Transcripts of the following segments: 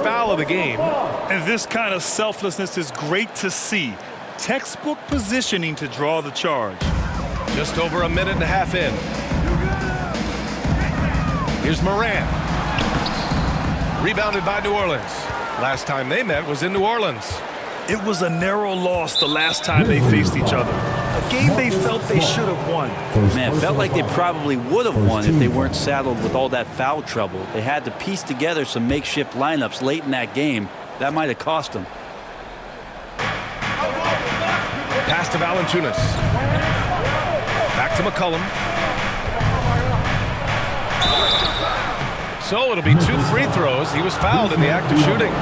foul of the game. And this kind of selflessness is great to see. Textbook positioning to draw the charge. Just over a minute and a half in. Here's Morant. Rebounded by New Orleans. Last time they met was in New Orleans. It was a narrow loss the last time they faced each other. A game they felt they should have won. Man, it felt like they probably would have won if they weren't saddled with all that foul trouble. They had to piece together some makeshift lineups late in that game. That might have cost them. Pass to Valanciunas. Back to McCollum. So it'll be 2 free throws. He was fouled in the act of shooting.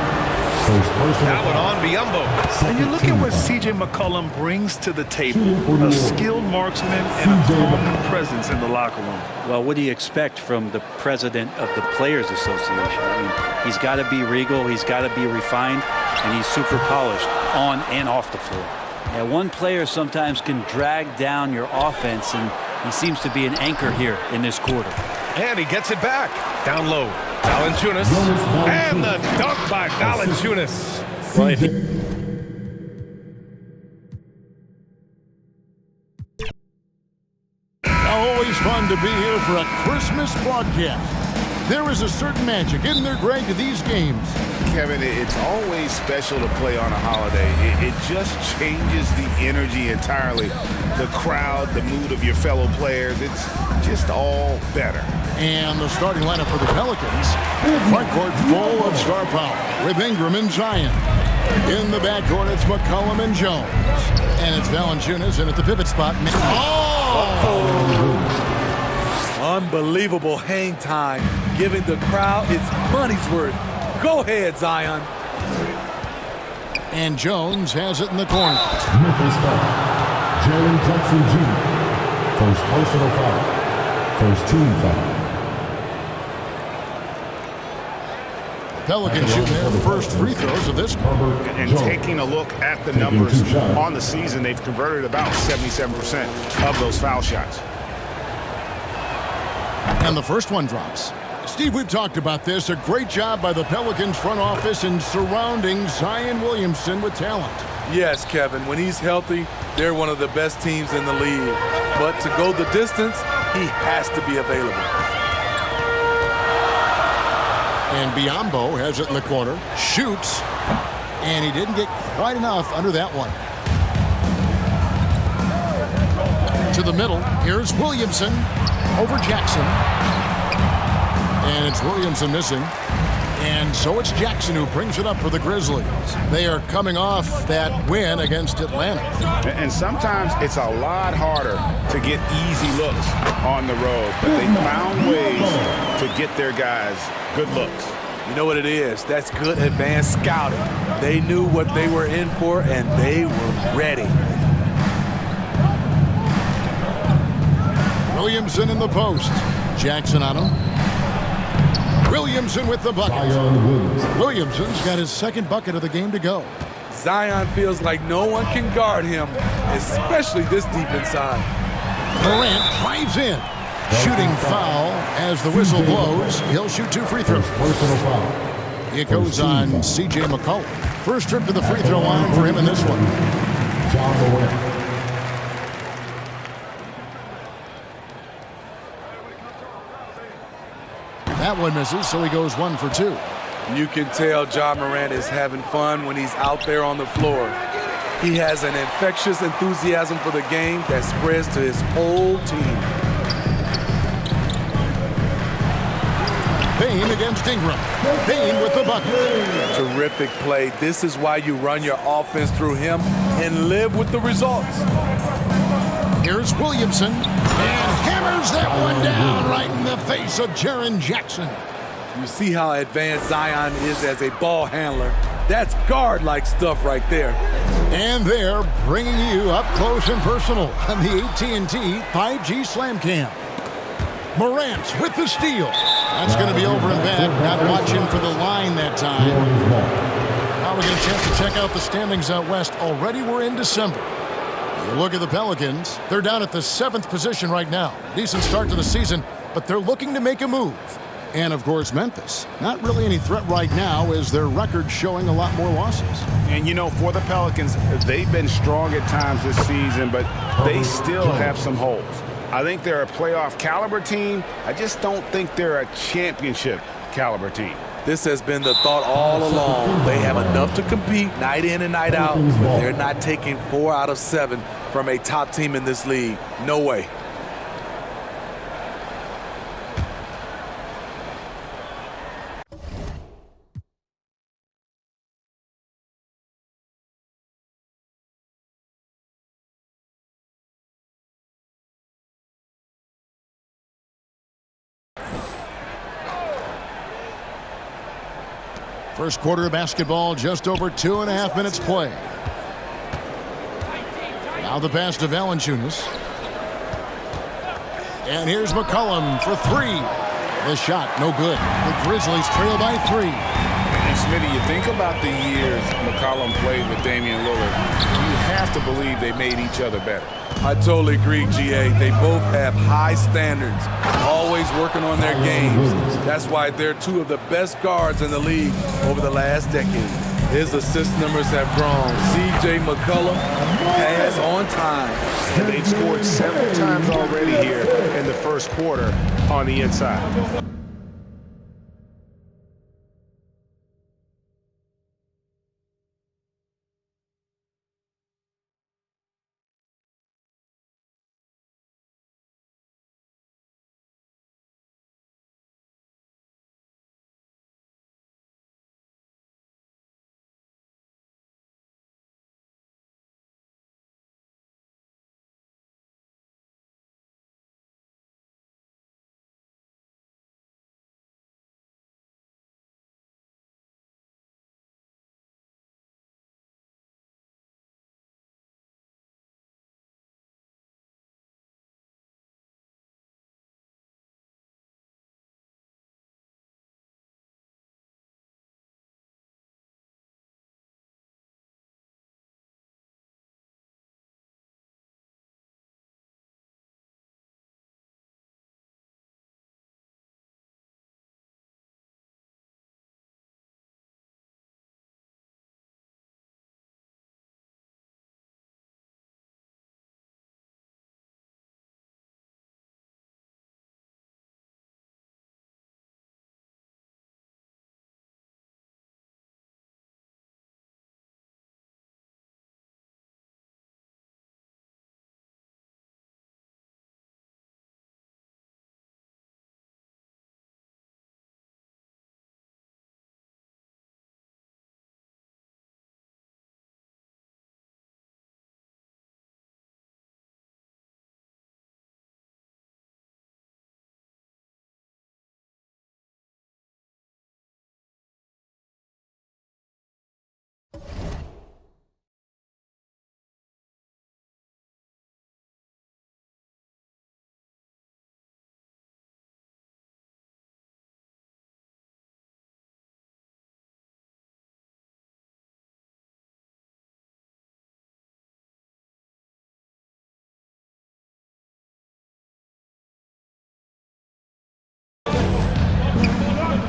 That one on Biyombo. And you look at what C.J. McCollum brings to the table. A skilled marksman and a calming presence in the locker room. Well, what do you expect from the president of the Players Association? I mean, he's got to be regal, he's got to be refined, and he's super polished on and off the floor. Yeah, one player sometimes can drag down your offense, and he seems to be an anchor here in this quarter. And he gets it back. Down low. Valanciunas. And the dunk by Valanciunas. Always fun to be here for a Christmas broadcast. There is a certain magic, isn't there, Greg, to these games? Kevin, it's always special to play on a holiday. It just changes the energy entirely. The crowd, the mood of your fellow players, it's just all better. And the starting lineup for the Pelicans. Front court full of star power with Ingram and Zion. In the backcourt, it's McCollum and Jones. And it's Valanciunas in at the pivot spot. Unbelievable hang time, giving the crowd its money's worth. Go ahead, Zion. And Jones has it in the corner. Memphis foul. Jaren Jackson Jr. First personal foul. First team foul. Pelicans shooting their first free throws of this quarter. And taking a look at the numbers on the season, they've converted about 77% of those foul shots. And the first one drops. Steve, we've talked about this. A great job by the Pelicans front office in surrounding Zion Williamson with talent. Yes, Kevin, when he's healthy, they're one of the best teams in the league. But to go the distance, he has to be available. And Biyombo has it in the corner, shoots, and he didn't get quite enough under that one. To the middle, here's Williamson over Jackson. And it's Williamson missing. And so it's Jackson who brings it up for the Grizzlies. They are coming off that win against Atlanta. And sometimes it's a lot harder to get easy looks on the road, but they found ways to get their guys good looks. You know what it is? That's good advanced scouting. They knew what they were in for, and they were ready. Williamson in the post. Jackson on him. Williamson with the bucket. Williamson's got his second bucket of the game to go. Zion feels like no one can guard him, especially this deep inside. Morant drives in. Shooting foul as the whistle blows. He'll shoot 2 free throws. It goes on C.J. McCollum. First trip to the free throw line for him in this one. That one misses, so he goes 1 for 2. You can tell Ja Morant is having fun when he's out there on the floor. He has an infectious enthusiasm for the game that spreads to his whole team. Payne against Ingram. Payne with the bucket. Terrific play. This is why you run your offense through him and live with the results. Here's Williamson. And hammers that one down right in the face of Jaren Jackson. You see how advanced Zion is as a ball handler. That's guard-like stuff right there. And they're bringing you up close and personal on the AT&T 5G Slam Cam. Morant with the steal. That's going to be over and back. Not watching for the line that time. Now we get a chance to check out the standings out west. Already we're in December. You look at the Pelicans. They're down at the 7th position right now. Decent start to the season, but they're looking to make a move. And, of course, Memphis. Not really any threat right now as their record showing a lot more losses. And, you know, for the Pelicans, they've been strong at times this season, but they still have some holes. I think they're a playoff caliber team. I just don't think they're a championship caliber team. This has been the thought all along. They have enough to compete night in and night out, but they're not taking 4 out of 7 from a top team in this league. No way. First quarter of basketball, just over 2.5 minutes play. Now the pass to Valanciunas. And here's McCollum for 3. The shot, no good. The Grizzlies trail by 3. And Smitty, you think about the years McCollum played with Damian Lillard, you have to believe they made each other better. I totally agree, GA. They both have high standards, always working on their games. That's why they're 2 of the best guards in the league over the last decade. His assist numbers have grown. C.J. McCollum has on time. And they've scored several times already here in the first quarter on the inside.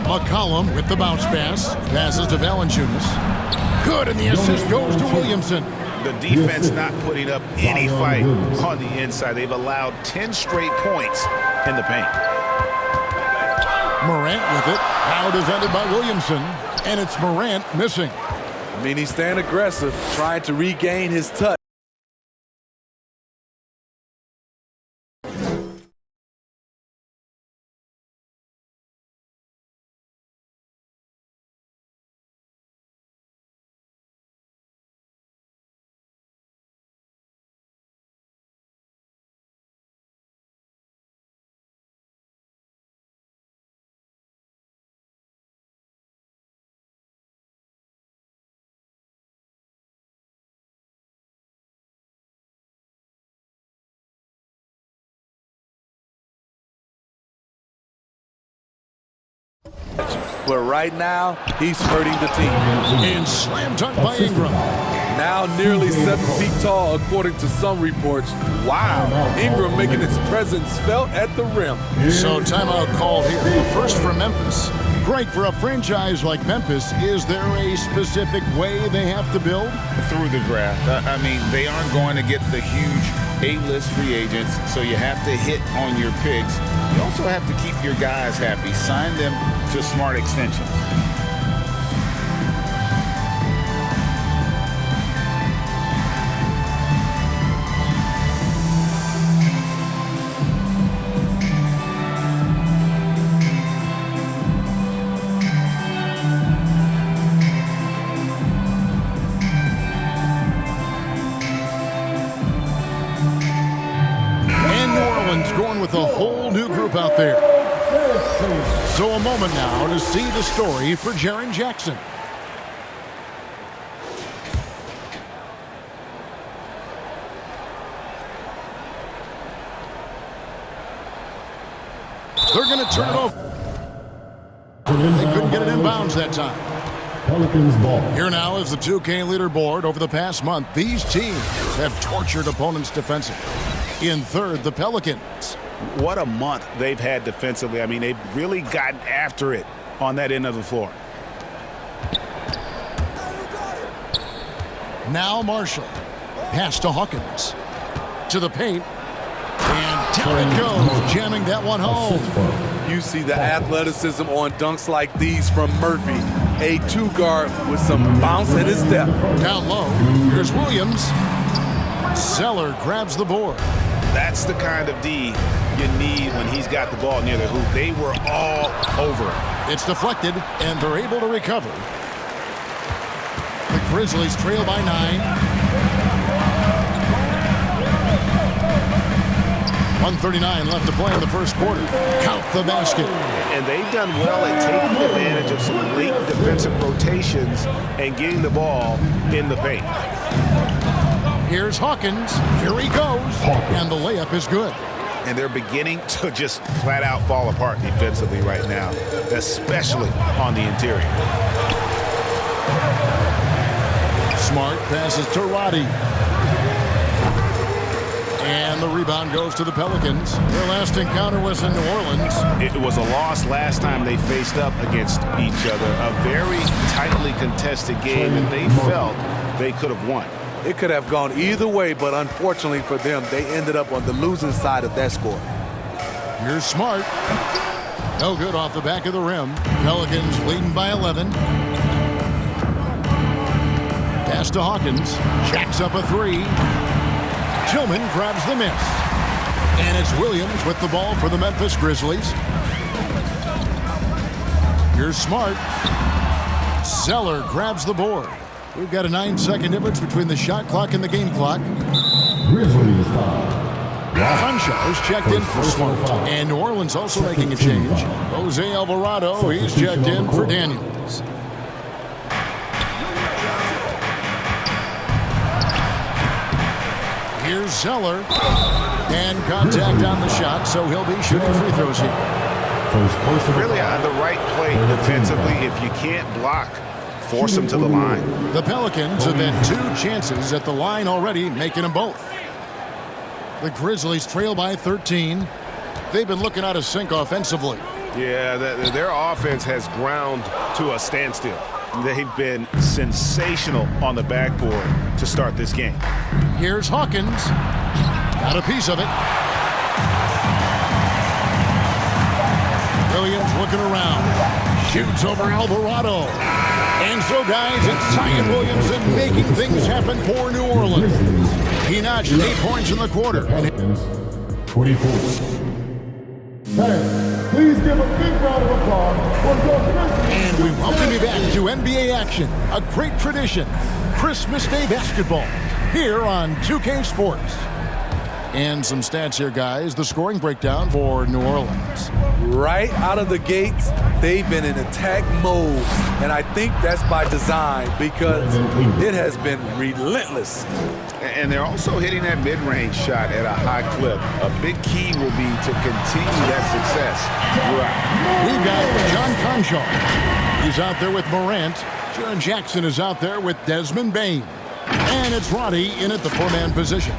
McCollum with the bounce pass. Passes to Valanciunas. Good, and the assist goes to Williamson. The defense not putting up any fight on the inside. They've allowed 10 straight points in the paint. Morant with it. Now defended by Williamson. And it's Morant missing. I mean, he's staying aggressive, trying to regain his touch. But right now, he's hurting the team. And slam dunk by Ingram. Now nearly 7 feet tall, according to some reports. Wow. Ingram making his presence felt at the rim. So timeout called here. First for Memphis. Greg, for a franchise like Memphis, is there a specific way they have to build? Through the draft. I mean, they aren't going to get the huge A-list free agents, so you have to hit on your picks. You also have to keep your guys happy. Sign them to smart extensions. Going with a whole new group out there. So a moment now to see the story for Jaren Jackson. They're going to turn it over. They couldn't get it in bounds that time. Pelicans ball. Here now is the 2K leaderboard. Over the past month, these teams have tortured opponents defensively. In third, the Pelicans. What a month they've had defensively. I mean, they've really gotten after it on that end of the floor. Now Marshall. Pass to Hawkins. To the paint. And down it goes, jamming that one home. You see the athleticism on dunks like these from Murphy. A 2-guard with some bounce at his step. Down low, here's Williams. Zeller grabs the board. That's the kind of D you need when he's got the ball near the hoop. They were all over it. It's deflected, and they're able to recover. The Grizzlies trail by 9. 1:39 left to play in the first quarter. Count the basket. And they've done well at taking advantage of some late defensive rotations and getting the ball in the paint. Here's Hawkins. Here he goes. And the layup is good. And they're beginning to just flat out fall apart defensively right now, especially on the interior. Smart passes to Roddy. And the rebound goes to the Pelicans. Their last encounter was in New Orleans. It was a loss last time they faced up against each other. A very tightly contested game that they felt they could have won. It could have gone either way, but unfortunately for them, they ended up on the losing side of that score. Here's Smart. No good off the back of the rim. Pelicans leading by 11. Pass to Hawkins. Jacks up a 3. Tillman grabs the miss. And it's Williams with the ball for the Memphis Grizzlies. Here's Smart. Zeller grabs the board. We've got a 9-second difference between the shot clock and the game clock. Grizzlies foul. Funchau's checked in for Smart. And New Orleans also making a change. Jose Alvarado, he's checked in for Daniels. Here's Zeller. And contact on the shot, so he'll be shooting free throws here. Really on the right play defensively. If you can't block, force them to the line. The Pelicans have had 2 chances at the line already, making them both. The Grizzlies trail by 13. They've been looking out of sync offensively. Yeah, their offense has ground to a standstill. They've been sensational on the backboard to start this game. Here's Hawkins. Got a piece of it. Williams looking around. Shoots over Alvarado. And so, guys, it's Zion Williamson making things happen for New Orleans. He notched 8 points in the quarter. 24. Hey, please give a big round of applause for your Grizzlies. And we welcome you back to NBA action, a great tradition. Christmas Day basketball here on 2K Sports. And some stats here, guys. The scoring breakdown for New Orleans. Right out of the gates, they've been in attack mode. And I think that's by design because it has been relentless. And they're also hitting that mid-range shot at a high clip. A big key will be to continue that success throughout. We've got John Conchal. He's out there with Morant. Jaren Jackson is out there with Desmond Bane. And it's Roddy in at the 4-man position.